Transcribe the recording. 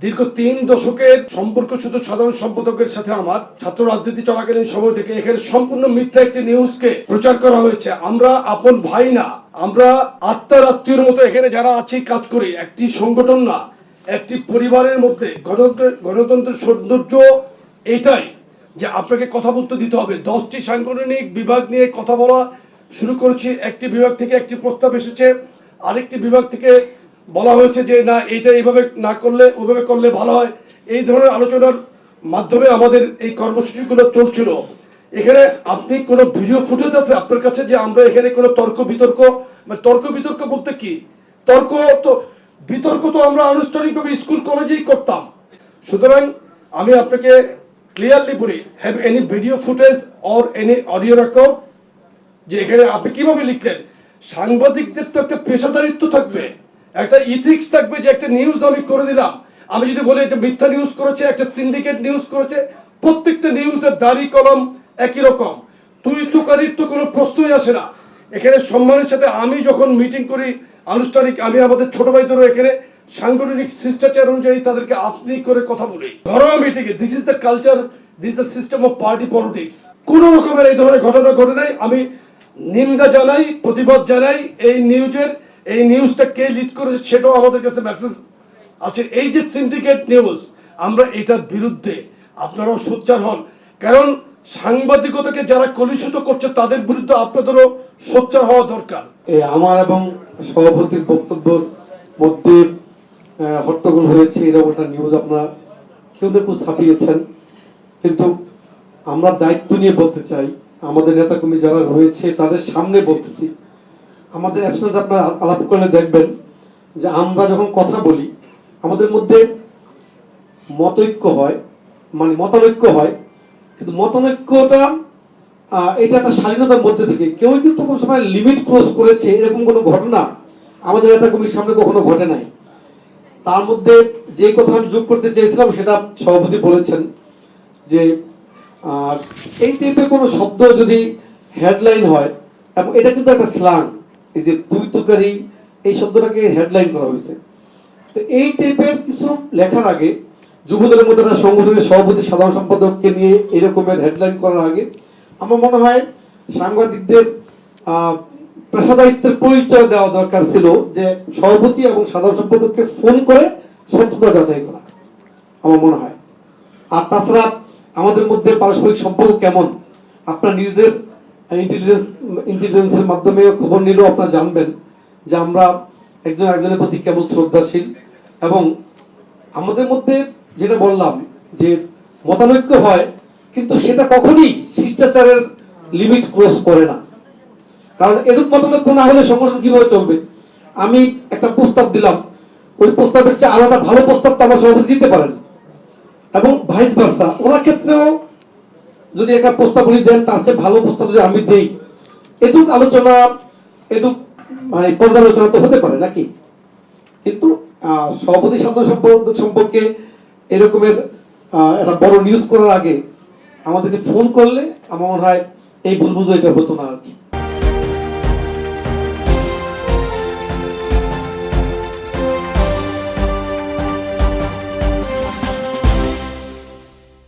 দীর্ঘ ৩ দশকের সম্পর্ক শুধু সাধারণ সম্পাদকের সাথে আমার ছাত্র রাজনীতি চলাকালীন সময় থেকে এখানে সম্পূর্ণ মিথ্যা একটি নিউজকে প্রচার করা হয়েছে। আমরা আপন ভাই না, আমরা আত্মার আত্মীয়র মতো এখানে যারা আছি কাজ করি, একটি সংগঠন না, একটি পরিবারের মধ্যে। গণতন্ত্রের সৌন্দর্য এটাই যে আপনাকে কথা বলতে দিতে হবে। 10টি সাংগঠনিক বিভাগ নিয়ে কথা বলা শুরু করেছি। একটি বিভাগ থেকে একটি প্রস্তাব এসেছে, আরেকটি বিভাগ থেকে বলা হয়েছে যে না, এইটা এইভাবে না করলে ওইভাবে করলে ভালো হয়। এই ধরনের আলোচনার মাধ্যমে আমাদের এই কর্মসূচিগুলো চলছিল। এখানে আপনি কোনো ভিডিও ফুটেজ আছে আপনার কাছে যে আমরা এখানে কোনো তর্ক বিতর্ক বলতে কি, বিতর্ক তো আমরা আনুষ্ঠানিকভাবে স্কুল কলেজেই করতাম। সুতরাং আমি আপনাকে ক্লিয়ারলি বলি, have any video footage or any audio record যে এখানে আপনি কিভাবে লিখলেন। সাংবাদিকদের তো একটা পেশাদারিত্ব থাকবে, একটা ইথিক্স থাকবে যে একটা নিউজ আমি করে দিলাম, আমি যদি বলি একটা মিথ্যা নিউজ করেছে, একটা সিন্ডিকেট নিউজ করেছে, প্রত্যেকটা নিউজের দাড়ি কলম একই রকম, তুই তুকারির তো কোনো প্রশ্নই আসে না। এখানে সম্মানের সাথে আমি যখন মিটিং করি আনুষ্ঠানিক, আমি আমাদের ছোট ভাইদেরও এখানে সাংগঠনিক শিষ্টাচার অনুযায়ী তাদেরকে আপনি করে কথা বলি ঘরোয়া মিটিংয়ে। This is the culture, this is the system off party politics. কোন রকমের এই ধরনের ঘটনা ঘটে নাই। আমি নিন্দা জানাই, প্রতিবাদ জানাই। এই নিউজটা কে লিড করেছে সেটাও আমাদের কাছে মেসেজ আছে। এই যে সিন্ডিকেট নিউজ, আমরা এটার বিরুদ্ধে। আপনারাও সোচ্চার হন, কারণ সাংবাদিকতাকে যারা কলুষিত করছে তাদের বিরুদ্ধে আপনাদেরও সোচ্চার হওয়া দরকার। আমার এবং সভাপতির বক্তব্যের মধ্যে হট্টগোল হয়েছে, এরকম একটা নিউজ আপনারা কেউ কেউ ছাপিয়েছেন। কিন্তু আমরা দায়িত্ব নিয়ে বলতে চাই, আমাদের নেতাকর্মী যারা রয়েছে তাদের সামনে বলতেছি। আমাদের অ্যাবসেন্স আপনারা আলাপ করলে দেখবেন যে আমরা যখন কথা বলি আমাদের মধ্যে মতৈক্য হয়, মানে মতানৈক্য হয়, কিন্তু মতানৈক্যটা এটা একটা স্বাধীনতার মধ্যে থেকে কেউ কিন্তু কোনো সময় লিমিট ক্রস করেছে এরকম কোনো ঘটনা আমাদের নেতাকর্মীর সামনে কখনো ঘটে নাই। তার মধ্যে যে কথা আমি যোগ করতে চেয়েছিলাম সেটা সভাপতি বলেছেন যে এই টাইপের কোনো শব্দ যদি হেডলাইন হয়, এবং এটা কিন্তু একটা স্ল্যাং, এই যে তুই তুকারি, এই শব্দটাকে হেডলাইন করা হয়েছে। তো এই টাইপের কিছু লেখার আগে যুবদলের মধ্যে একটা সংগঠনের সভাপতি সাধারণ সম্পাদককে নিয়ে এরকমের হেডলাইন করার আগে আমার মনে হয় সাংবাদিকদের পেশাদারিত্বের পরিচয় দেওয়া দরকার ছিল, যে সভাপতি এবং সাধারণ সম্পাদককে ফোন করে সত্যতা যাচাই করা আমার মনে হয়। আর তাছাড়া আমাদের মধ্যে পারস্পরিক সম্পর্ক কেমন আপনার নিজেদের ইন্টেলিজেন্সের মাধ্যমে খবর নিলেও আপনারা জানবেন যে আমরা একজন একজনের প্রতি কেমন শ্রদ্ধাশীল। এবং আমাদের মধ্যে যেটা বললাম যে মতানৈক্য হয়, কিন্তু সেটা কখনই শিষ্টাচারের লিমিট ক্রস করে না। কারণ এরূপ মতানৈক্য না হলে সংগঠন কিভাবে চলবে? আমি একটা প্রস্তাব দিলাম, ওই প্রস্তাবের চেয়ে আলাদা ভালো প্রস্তাব তো আমার সভাপতি দিতে পারেন, এবং ভাইস ভার্সা ওনার ক্ষেত্রেও যদি একটা প্রস্তাব উনি দেন তার চেয়ে ভালো প্রস্তাব যদি আমি দেই, এটুক আলোচনা, এটুক মানে পর্যালোচনা তো হতে পারে নাকি? কিন্তু সভাপতি সাধারণ সম্পাদক সম্পর্কে এরকমের একটা বড় নিউজ করার আগে আমাদেরকে ফোন করলে আমার মনে হয় এই ভুল বুঝো এটা হতো না আর কি।